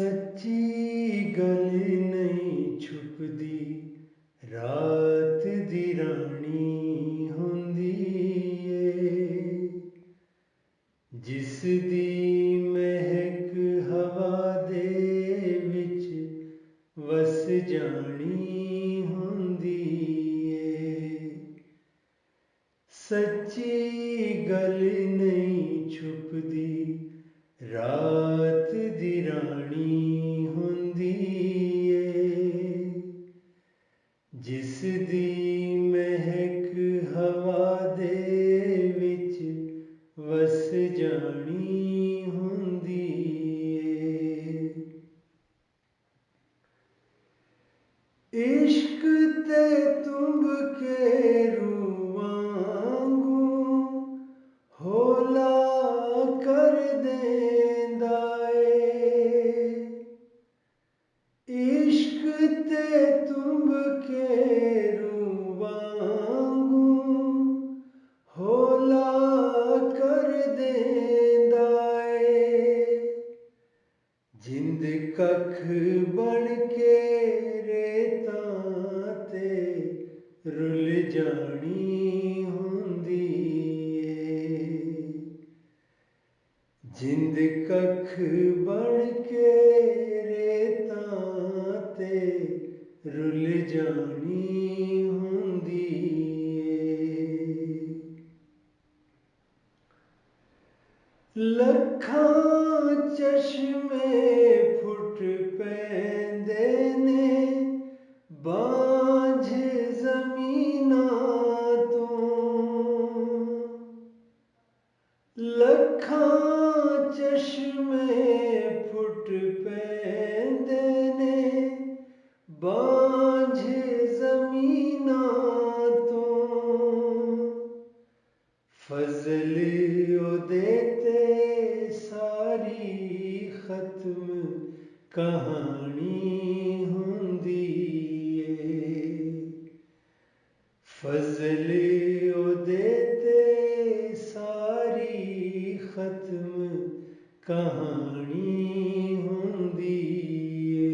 सच्ची गल नहीं छुपदी रात दी रानी हुंदी ए जिस दी महक हवा दे विच वस जानी हुंदी ए सच्ची गल नहीं छुपदी रात दी रानी हुंदी ए जिस दी महक हवा दे विच वस जानी हुंदी ए इश्क ते तुंब के रूवांगू होला कर देंदा ए इश्क ते तुंब के रूवांगू होला कर देंदा ए जिंद कख बन के रेतां ते रुल जानी हुंदी ए जिंद कख बन के रेतां ते रुल जानी हुंदी ए लखां चश्मे फुट पैंदे ने बांझ ज़मीनां तों लखां चश्मे फुट पैंदे ने बांझ ज़मीनां तों फजल ओदे ते सारी खत्म कहानी हुंदी ए फजल ओदे ते सारी खत्म कहानी हुंदी ए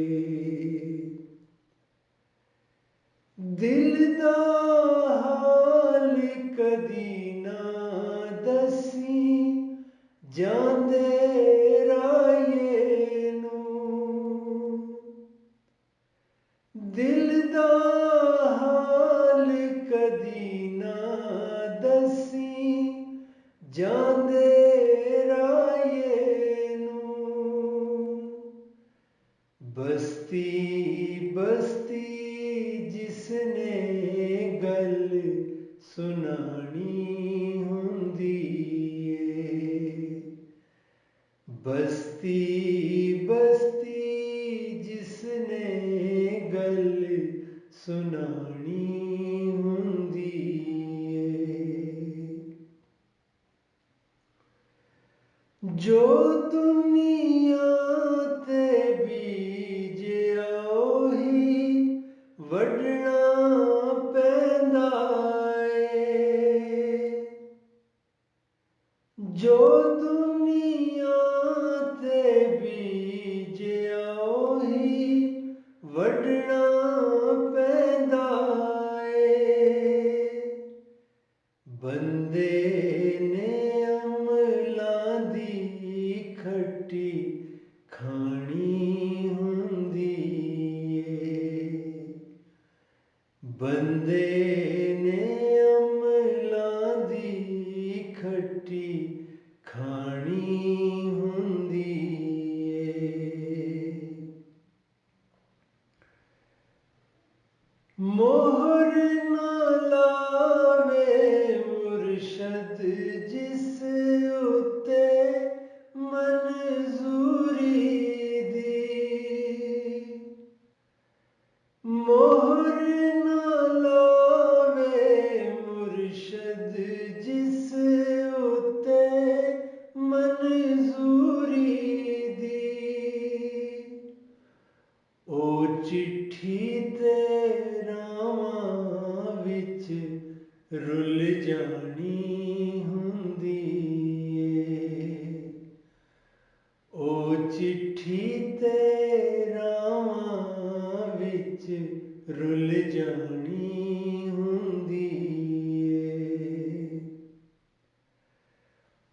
दिल दा हाल कदी ना दसी जांदे राये नूं दिल दा हाल कदी ना दसी जांदे राये नूं बस्ती बस्ती जिसने गल सुनानी हुंदी ए बस्ती बस्ती जिसने गल सुनानी हुंदी ए जो दुनिया ते बीजिया ओही वडना पैंदा ए जो दुनिया ते बीजिया ओही वडना पैंदा ए बंदे ने अमलां दी खट्टी खानी हुंदी ए बंदे ने अमलां दी खट्टी खानी हुंदी ए मोहर ना लावे मुर्शद जिस उत्ते मंजूरी दी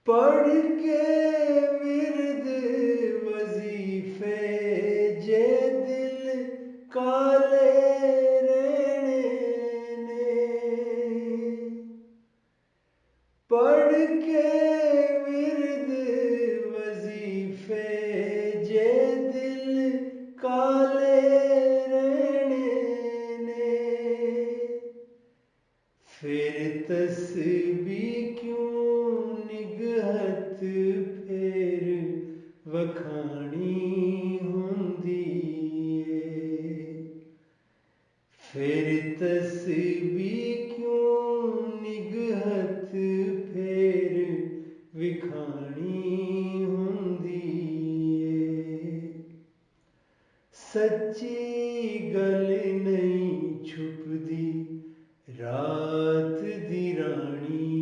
पढ़ के विरद वजीफे जे दिल काले रहने ने, पढ़ के विरद वजीफे जे दिल काले रहने ने, फिर तस्बीह क्यों निगहत फेर वखाणी हुंदी है, फिर तस्बीह क्यों निगहत फेर विखाणी हुंदी है। सच्ची गल नहीं छुपदी रात दी रानी